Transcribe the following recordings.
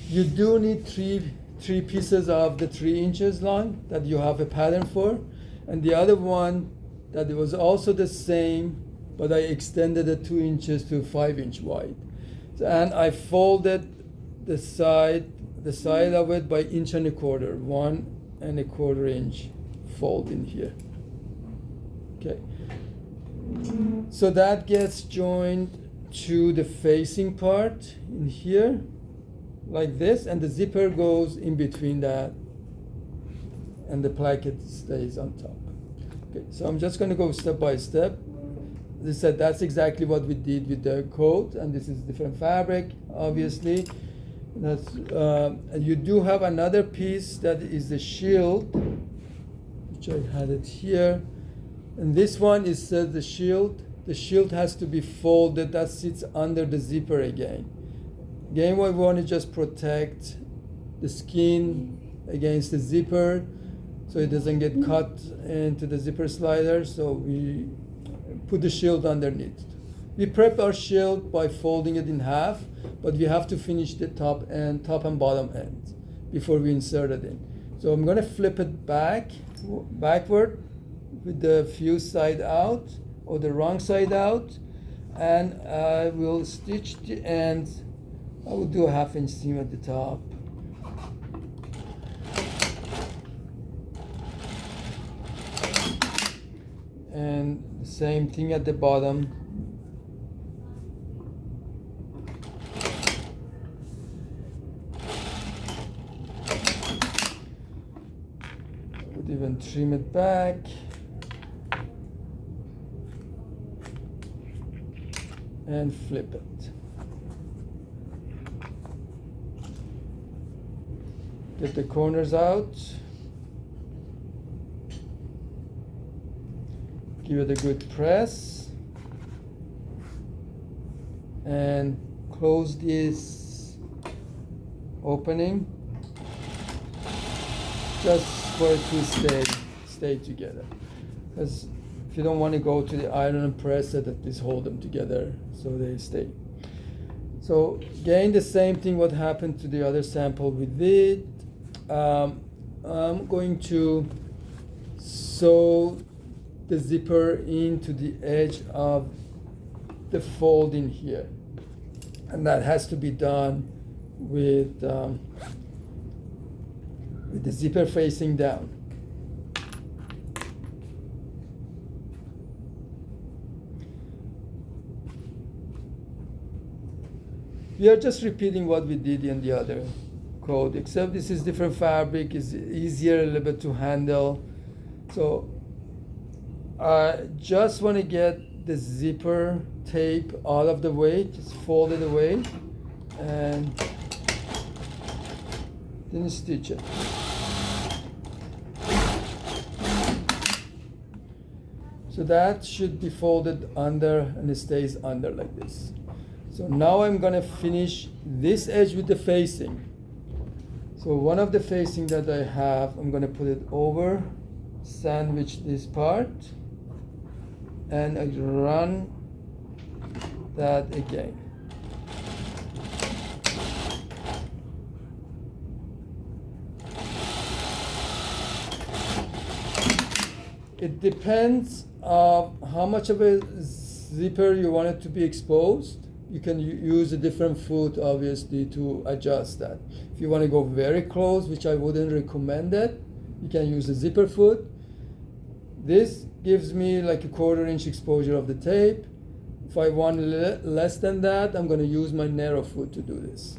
You do need three pieces of the 3 inches long that you have a pattern for, and the other one that it was also the same, but I extended it 2 inches to 5 inch wide. And I folded the side of it by 1.25 inches, 1.25 inch fold in here. Okay. So that gets joined to the facing part in here, like this, and the zipper goes in between that, and the placket stays on top. Okay, so I'm just going to go step by step. As I said, that's exactly what we did with the coat, and this is different fabric, obviously. That's and you do have another piece that is the shield, which I had it here, and this one is the shield. The shield has to be folded. That sits under the zipper again. Again, we want to just protect the skin against the zipper so it doesn't get cut into the zipper slider. So we put the shield underneath. We prep our shield by folding it in half, but we have to finish the top and bottom end before we insert it in. So I'm going to flip it backward with the fuse side out or the wrong side out, and I will stitch the ends. I will do a 1/2 inch seam at the top. And the same thing at the bottom. I would even trim it back. And flip it. Get the corners out. Give it a good press. And close this opening just for it to stay together. Because if you don't want to go to the iron and press it, at least hold them together so they stay. So again, the same thing what happened to the other sample we did. I'm going to sew the zipper into the edge of the fold in here, and that has to be done with the zipper facing down. We are just repeating what we did in the other coat, except this is different fabric, is easier a little bit to handle. So I just want to get the zipper tape out of the way, just fold it away, and then stitch it. So that should be folded under, and it stays under like this. So now I'm going to finish this edge with the facing. So one of the facing that I have, I'm going to put it over, sandwich this part, and I run that again. It depends on how much of a zipper you want it to be exposed. You can use a different foot, obviously, to adjust that. If you want to go very close, which I wouldn't recommend it, you can use a zipper foot. This gives me like a 1/4 inch exposure of the tape. If I want less than that, I'm going to use my narrow foot to do this.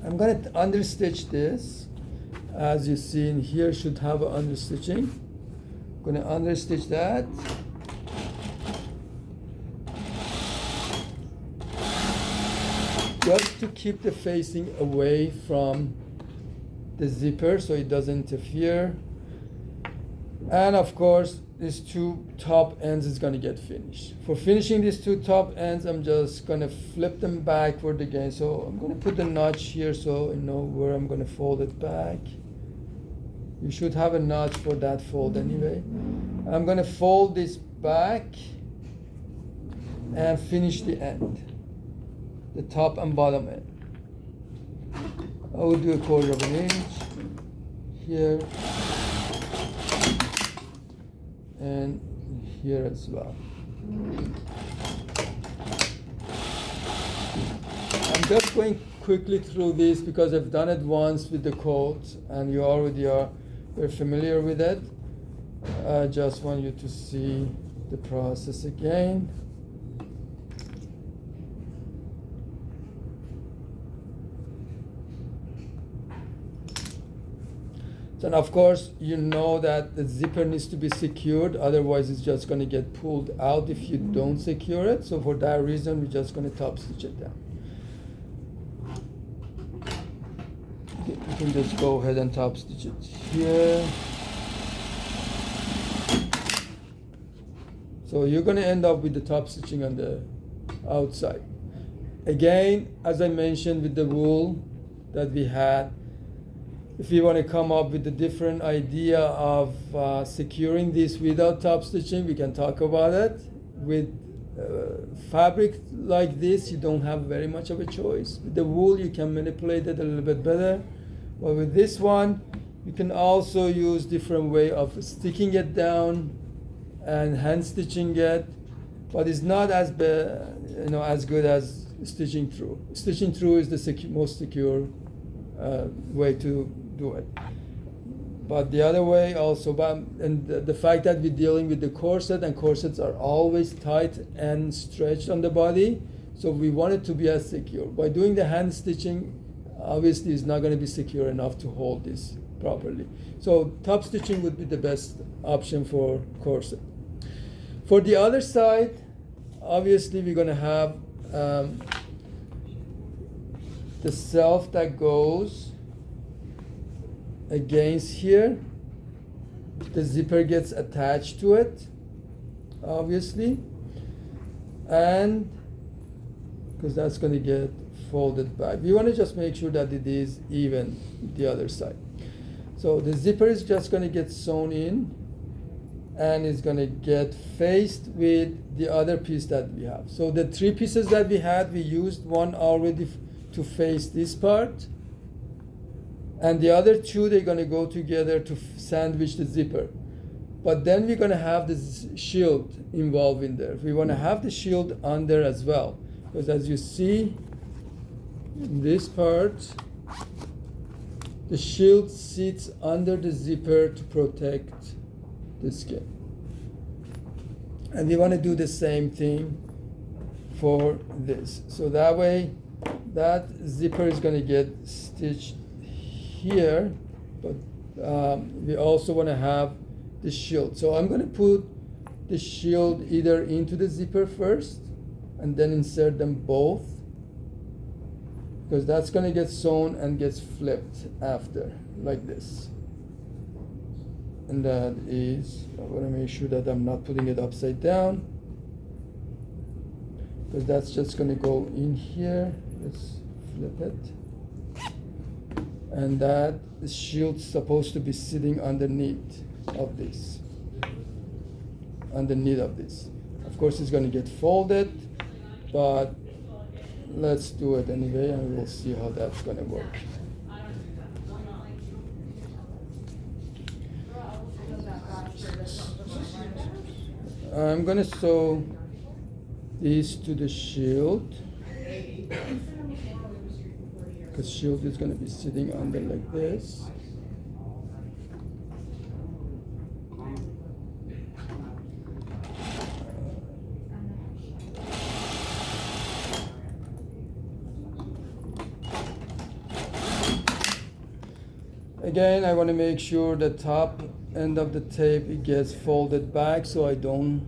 I'm going to understitch this. As you see in here, should have an understitching. I'm going to understitch that. Just to keep the facing away from the zipper so it doesn't interfere. And of course, these 2 top ends is going to get finished. For finishing these 2 top ends, I'm just going to flip them backward again. So I'm going to put the notch here so I know where I'm going to fold it back. You should have a notch for that fold anyway. I'm going to fold this back and finish the end, the top and bottom end. I would do a 1/4 of an inch here and here as well. I'm just going quickly through this because I've done it once with the codes and you already are very familiar with it. I just want you to see the process again. Then of course you know that the zipper needs to be secured, otherwise it's just going to get pulled out if you don't secure it. So for that reason we're just going to top stitch it down. You can just go ahead and top stitch it here. So you're going to end up with the top stitching on the outside. Again, as I mentioned with the rule that we had, if you want to come up with a different idea of securing this without top stitching, we can talk about it. With fabric like this, you don't have very much of a choice. With the wool, you can manipulate it a little bit better. But with this one, you can also use different way of sticking it down and hand stitching it. But it's not as as good as stitching through. Stitching through is the most secure way to do it. But the other way also, and the fact that we're dealing with the corset, and corsets are always tight and stretched on the body, so we want it to be as secure. By doing the hand stitching, obviously it's not going to be secure enough to hold this properly. So top stitching would be the best option for corset. For the other side, obviously we're going to have the self that goes against here. The zipper gets attached to it, obviously, and because that's going to get folded back. We want to just make sure that it is even the other side. So the zipper is just going to get sewn in and it's going to get faced with the other piece that we have. So the 3 pieces that we had, we used one already to face this part, and the other 2, they're going to go together to sandwich the zipper. But then we're going to have this shield involved in there. We want to have the shield under as well, because as you see in this part, the shield sits under the zipper to protect the skin. And we want to do the same thing for this. So that way, that zipper is going to get stitched here, but we also want to have the shield. So I'm going to put the shield either into the zipper first and then insert them both, because that's going to get sewn and gets flipped after, like this. And that is, I want to make sure that I'm not putting it upside down, because that's just going to go in here. Let's flip it. And that shield's supposed to be sitting underneath of this. Underneath of this. Of course, it's going to get folded, but let's do it anyway, and we'll see how that's going to work. I'm going to sew these to the shield, because shield is going to be sitting under like this. Again, I want to make sure the top end of the tape it gets folded back, so I don't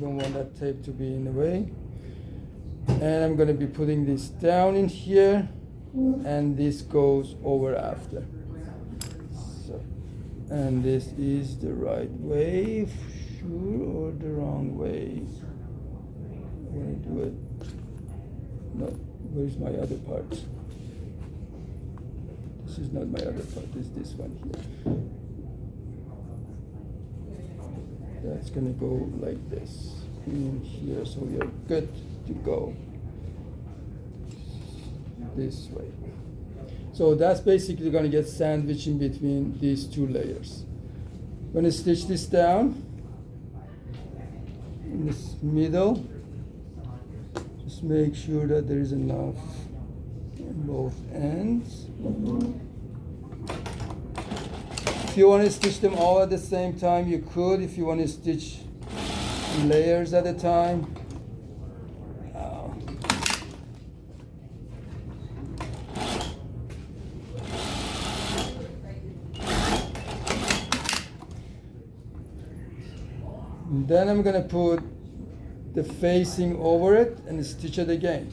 want that tape to be in the way. And I'm going to be putting this down in here, and this goes over after. So, and this is the right way, sure, or the wrong way? I'm going to do it. No, where's my other part? This is not my other part, it's this one here. That's going to go like this in here, so we are good to go. this way. So that's basically going to get sandwiched in between these two layers. I'm going to stitch this down in this middle. Just make sure that there is enough on both ends. If you want to stitch them all at the same time, you could. If you want to stitch layers at a time. And then I'm going to put the facing over it and stitch it again.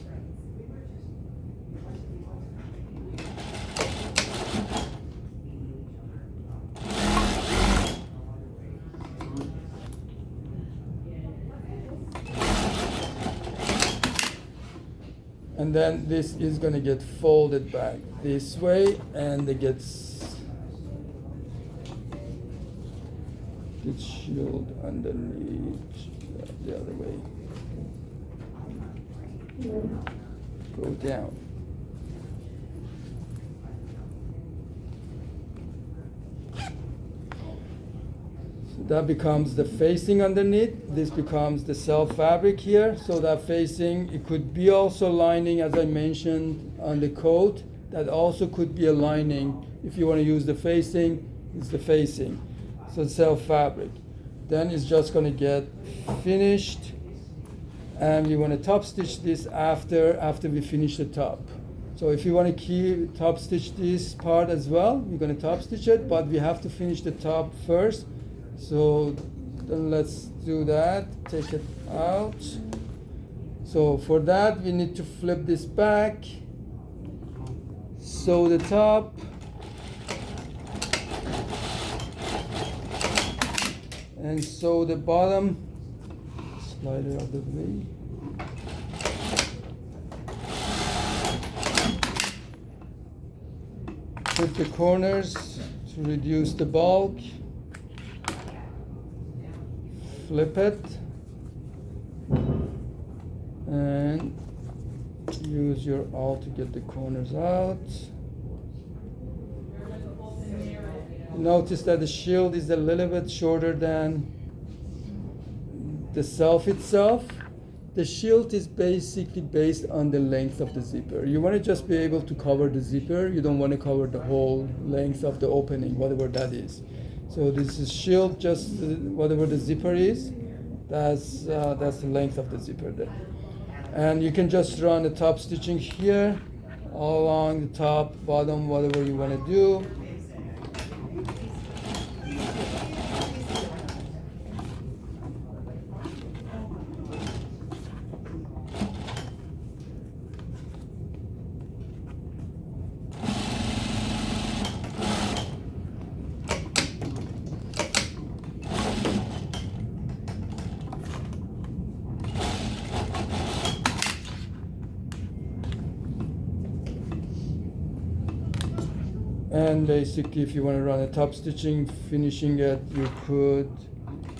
And then this is going to get folded back this way, and it gets shield underneath the other way. Go down. So that becomes the facing underneath. This becomes the self fabric here. So that facing, it could be also lining, as I mentioned on the coat. That also could be a lining. If you want to use the facing, it's the facing. So self fabric. Then it's just going to get finished, and we want to top stitch this after we finish the top. So if you want to keep top stitch this part as well, we're going to top stitch it, but we have to finish the top first. So then let's do that. Take it out. So for that we need to flip this back, sew the top, and sew the bottom. Slide it out of the way. Flip the corners to reduce the bulk. Flip it and use your awl to get the corners out. Notice that the shield is a little bit shorter than the self itself. The shield is basically based on the length of the zipper. You want to just be able to cover the zipper. You don't want to cover the whole length of the opening, whatever that is. So this is shield, just whatever the zipper is. That's the length of the zipper there. And you can just run the top stitching here, all along the top, bottom, whatever you want to do. And basically, if you want to run a top stitching, finishing it, you could,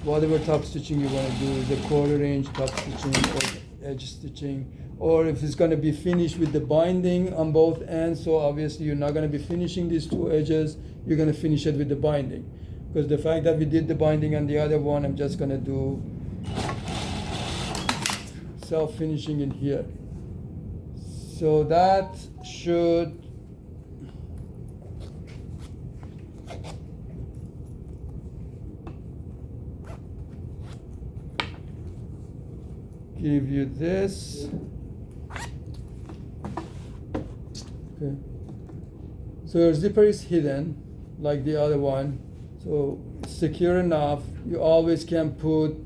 whatever top stitching you want to do, the 1/4 inch top stitching or edge stitching, or if it's going to be finished with the binding on both ends, so obviously you're not going to be finishing these two edges, you're going to finish it with the binding. Because the fact that we did the binding on the other one, I'm just going to do self-finishing in here. So that should give you this. Okay. So your zipper is hidden like the other one. So secure enough. You always can put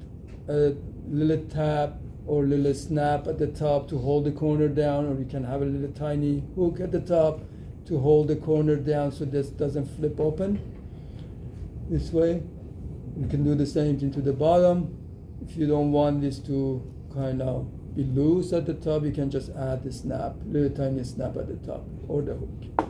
a little tab or little snap at the top to hold the corner down, or you can have a little tiny hook at the top to hold the corner down so this doesn't flip open this way. You can do the same thing to the bottom. If you don't want this to kind of be loose at the top, you can just add the snap, little tiny snap at the top, or the hook.